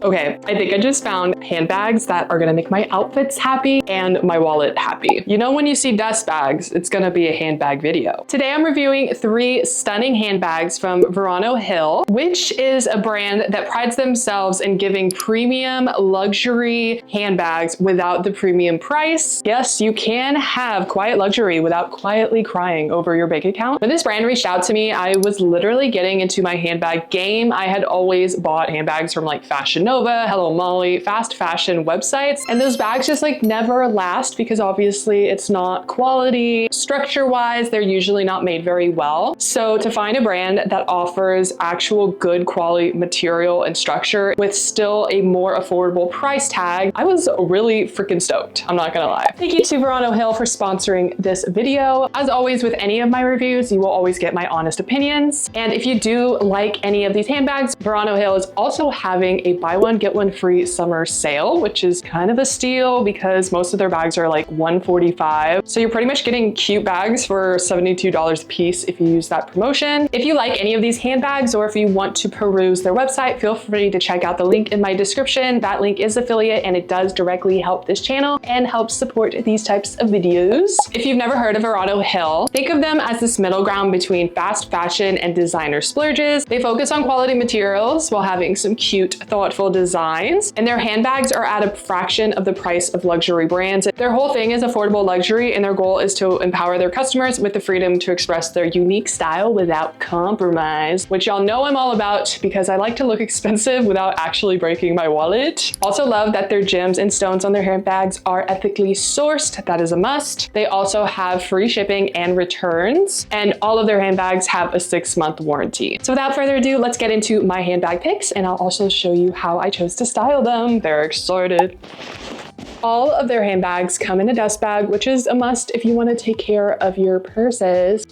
Okay, I think I just found handbags that are gonna make my outfits happy and my wallet happy. You know when you see dust bags, it's gonna be a handbag video. Today I'm reviewing 3 stunning handbags from Verano Hill, which is a brand that prides themselves in giving premium luxury handbags without the premium price. Yes, you can have quiet luxury without quietly crying over your bank account. When this brand reached out to me, I was literally getting into my handbag game. I had always bought handbags from like Fashion Nova, Hello Molly, fast fashion websites, and those bags just like never last because obviously it's not quality. Structure-wise, they're usually not made very well. So to find a brand that offers actual good quality material and structure with still a more affordable price tag, I was really freaking stoked. I'm not gonna lie. Thank you to Verano Hill for sponsoring this video. As always with any of my reviews, you will always get my honest opinions. And if you do like any of these handbags, Verano Hill is also having a buy one, get one free summer sale, which is kind of a steal because most of their bags are like $145. So you're pretty much getting cute bags for $72 a piece if you use that promotion. If you like any of these handbags or if you want to peruse their website, feel free to check out the link in my description. That link is affiliate and it does directly help this channel and help support these types of videos. If you've never heard of Verano Hill, think of them as this middle ground between fast fashion and designer splurges. They focus on quality materials while having some cute, thoughtful designs, and their handbags are at a fraction of the price of luxury brands. Their whole thing is affordable luxury, and their goal is to empower their customers with the freedom to express their unique style without compromise, which y'all know I'm all about because I like to look expensive without actually breaking my wallet. Also love that their gems and stones on their handbags are ethically sourced. That is a must. They also have free shipping and returns, and all of their handbags have a 6-month warranty. So without further ado, let's get into my handbag picks, and I'll also show you how I chose to style them. They're excited. All of their handbags come in a dust bag, which is a must if you want to take care of your purses.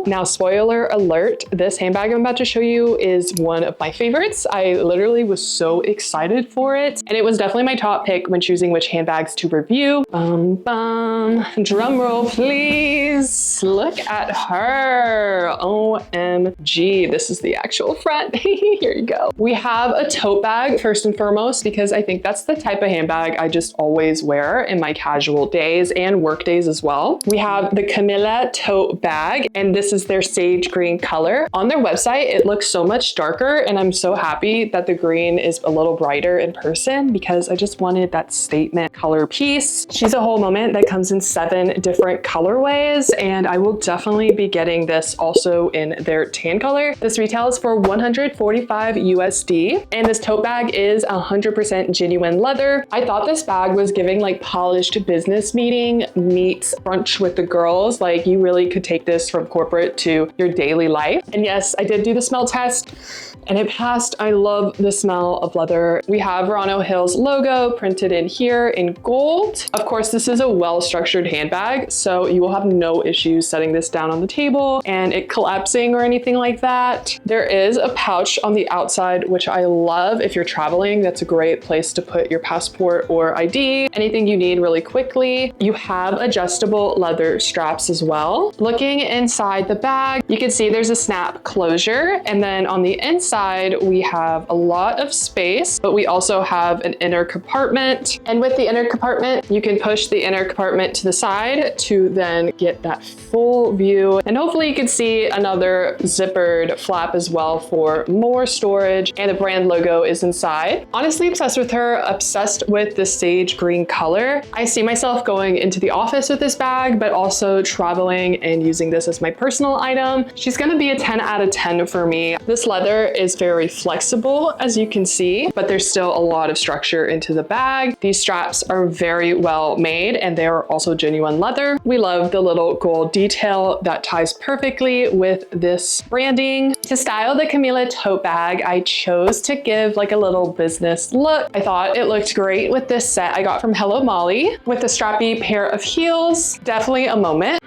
Now, spoiler alert, this handbag I'm about to show you is one of my favorites. I literally was so excited for it, and it was definitely my top pick when choosing which handbags to review. Drum roll, please. Look at her. OMG, this is the actual front. Here you go. We have a tote bag first and foremost because I think that's the type of handbag I just always wear in my casual days and work days as well. We have the Camila tote bag, and this is their sage green color. On their website, it looks so much darker, and I'm so happy that the green is a little brighter in person because I just wanted that statement color piece. She's a whole moment that comes in 7 different colorways, and I will definitely be getting this also in their tan color. This retails for $145 USD, and this tote bag is 100% genuine leather. I thought this bag was giving like polished business meeting meets brunch with the girls. Like you really could take this from corporate to your daily life. And yes, I did do the smell test and it passed. I love the smell of leather. We have Verano Hill's logo printed in here in gold. Of course, this is a well-structured handbag, so you will have no issues setting this down on the table and it collapsing or anything like that. There is a pouch on the outside, which I love. If you're traveling, that's a great place to put your passport or ID, anything you need really quickly. You have adjustable leather straps as well. Looking inside the bag, you can see there's a snap closure, and then on the inside we have a lot of space, but we also have an inner compartment. And with the inner compartment, you can push the inner compartment to the side to then get that full view. And hopefully you can see another zippered flap as well for more storage, and the brand logo is inside. Honestly obsessed with her, obsessed with the sage green color. I see myself going into the office with this bag, but also traveling and using this as my personal item. She's gonna be a 10 out of 10 for me. This leather is very flexible, as you can see, but there's still a lot of structure into the bag. These straps are very well made, and they are also genuine leather. We love the little gold detail that ties perfectly with this branding. To style the Camila tote bag, I chose to give like a little business look. I thought it looked great with this set I got from Hello Molly with a strappy pair of heels. Definitely a moment.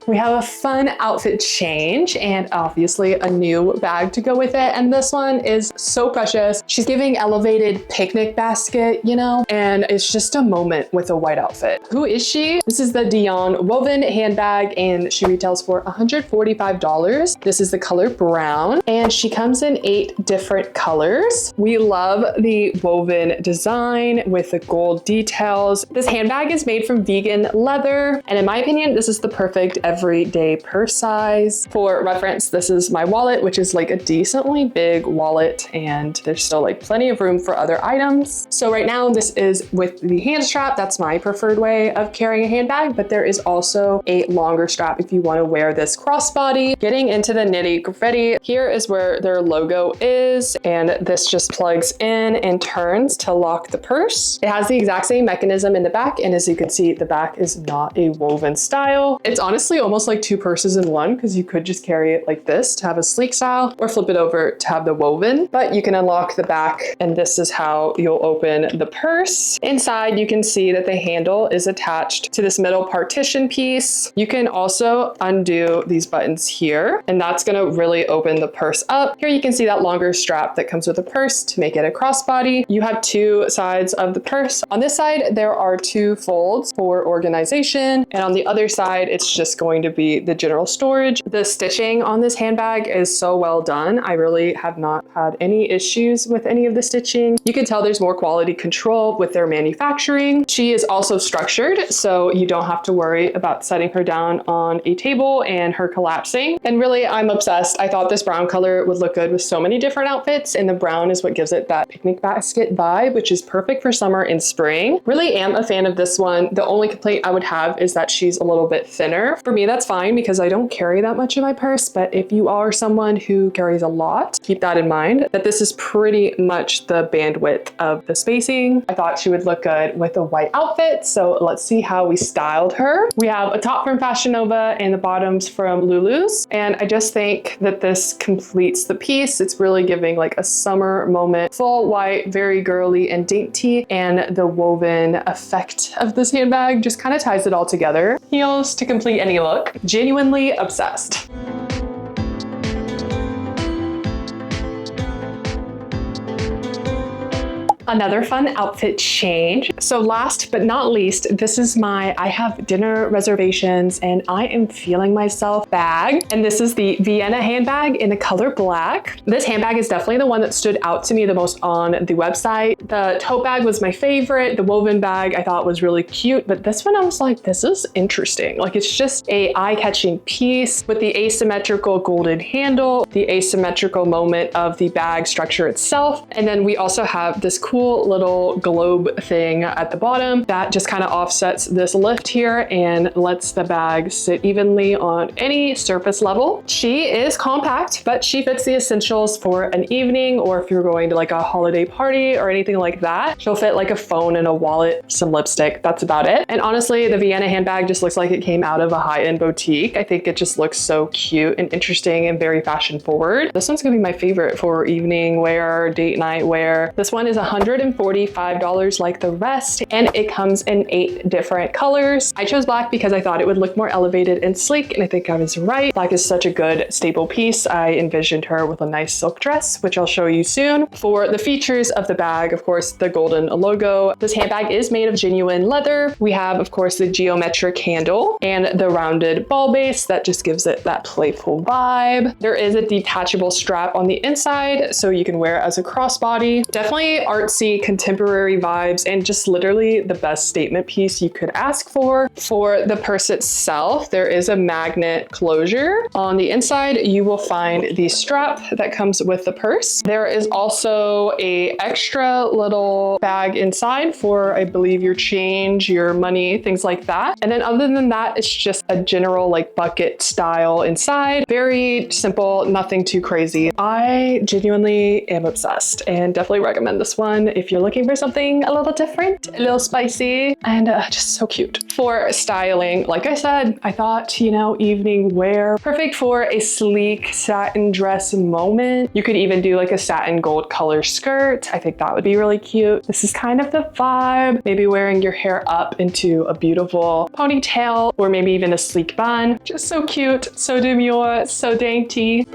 We have a fun outfit change and obviously a new bag to go with it. And this one is so precious. She's giving elevated picnic basket, you know, and it's just a moment with a white outfit. Who is she? This is the Dionne woven handbag and she retails for $145. This is the color brown and she comes in 8 different colors. We love the woven design with the gold details. This handbag is made from vegan leather and in my opinion, this is the perfect everyday purse size. For reference, this is my wallet, which is like a decently big wallet and there's still like plenty of room for other items. So right now this is with the hand strap. That's my preferred way of carrying a handbag, but there is also a longer strap if you want to wear this crossbody. Getting into the nitty gritty, here is where their logo is and this just plugs in and turns to lock the purse. It has the exact same mechanism in the back and as you can see, the back is not a woven style. It's honestly almost like 2 purses in one because you could just carry it like this to have a sleek style or flip it over to have the woven, but you can unlock the back and this is how you'll open the purse. Inside, you can see that the handle is attached to this middle partition piece. You can also undo these buttons here and that's going to really open the purse up. Here you can see that longer strap that comes with the purse to make it a crossbody. You have 2 sides of the purse. On this side, there are 2 folds for organization and on the other side, it's just going to be the general storage. The stitching on this handbag is so well done. I really have not had any issues with any of the stitching. You can tell there's more quality control with their manufacturing. She is also structured, so you don't have to worry about setting her down on a table and her collapsing. And really, I'm obsessed. I thought this brown color would look good with so many different outfits, and the brown is what gives it that picnic basket vibe, which is perfect for summer and spring. Really am a fan of this one. The only complaint I would have is that she's a little bit thinner. For me, that's fine because I don't carry that much in my purse, but if you are someone who carries a lot, keep that in mind, that this is pretty much the bandwidth of the spacing. I thought she would look good with a white outfit, so let's see how we styled her. We have a top from Fashion Nova and the bottoms from Lulu's, and I just think that this completes the piece. It's really giving like a summer moment, full white, very girly and dainty, and the woven effect of this handbag just kind of ties it all together. Heels to complete any look. Genuinely obsessed. Another fun outfit change. So last but not least, this is I have dinner reservations and I am feeling myself bag. And this is the Vienna handbag in the color black. This handbag is definitely the one that stood out to me the most on the website. The tote bag was my favorite. The woven bag I thought was really cute, but this one I was like, this is interesting. Like it's just a eye-catching piece with the asymmetrical golden handle, the asymmetrical moment of the bag structure itself. And then we also have this cool little globe thing at the bottom that just kind of offsets this lift here and lets the bag sit evenly on any surface level. She is compact, but she fits the essentials for an evening or if you're going to like a holiday party or anything like that. She'll fit like a phone and a wallet, some lipstick, that's about it. And honestly, the Vienna handbag just looks like it came out of a high-end boutique. I think it just looks so cute and interesting and very fashion forward. This one's gonna be my favorite for evening wear, date night wear. This one is $145 like the rest, and it comes in 8 different colors. I chose black because I thought it would look more elevated and sleek, and I think I was right. Black is such a good staple piece. I envisioned her with a nice silk dress, which I'll show you soon. For the features of the bag, of course, the golden logo. This handbag is made of genuine leather. We have, of course, the geometric handle and the rounded ball base that just gives it that playful vibe. There is a detachable strap on the inside, so you can wear it as a crossbody. Definitely artsy, contemporary vibes, and just literally the best statement piece you could ask for. For the purse itself, there is a magnet closure. On the inside, you will find the strap that comes with the purse. There is also a extra little bag inside for, I believe, your change, your money, things like that. And then other than that, it's just a general like bucket style inside. Very simple, nothing too crazy. I genuinely am obsessed and definitely recommend this one. down if you're looking for something a little different, a little spicy, and just so cute. For styling, like I said, I thought, you know, evening wear, perfect for a sleek satin dress moment. You could even do like a satin gold color skirt. I think that would be really cute. This is kind of the vibe. Maybe wearing your hair up into a beautiful ponytail or maybe even a sleek bun. Just so cute, so demure, so dainty.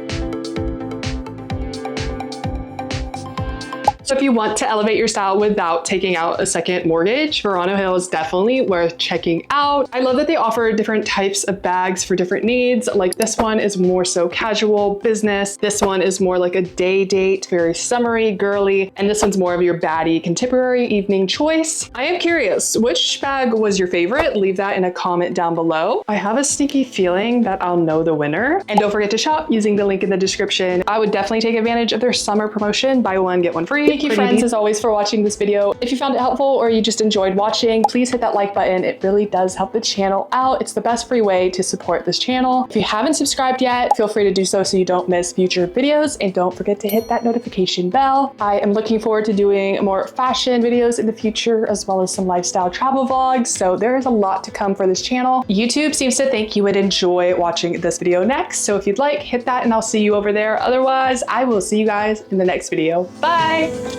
So if you want to elevate your style without taking out a second mortgage, Verano Hill is definitely worth checking out. I love that they offer different types of bags for different needs. Like this one is more so casual business. This one is more like a day date, very summery, girly. And this one's more of your baddie contemporary evening choice. I am curious, which bag was your favorite? Leave that in a comment down below. I have a sneaky feeling that I'll know the winner. And don't forget to shop using the link in the description. I would definitely take advantage of their summer promotion, buy one, get one free. Thank you friends as always for watching this video. If you found it helpful or you just enjoyed watching, please hit that like button. It really does help the channel out. It's the best free way to support this channel. If you haven't subscribed yet, feel free to do so you don't miss future videos, and don't forget to hit that notification bell. I am looking forward to doing more fashion videos in the future, as well as some lifestyle travel vlogs. So there is a lot to come for this channel. YouTube seems to think you would enjoy watching this video next. So if you'd like, hit that and I'll see you over there. Otherwise, I will see you guys in the next video. Bye.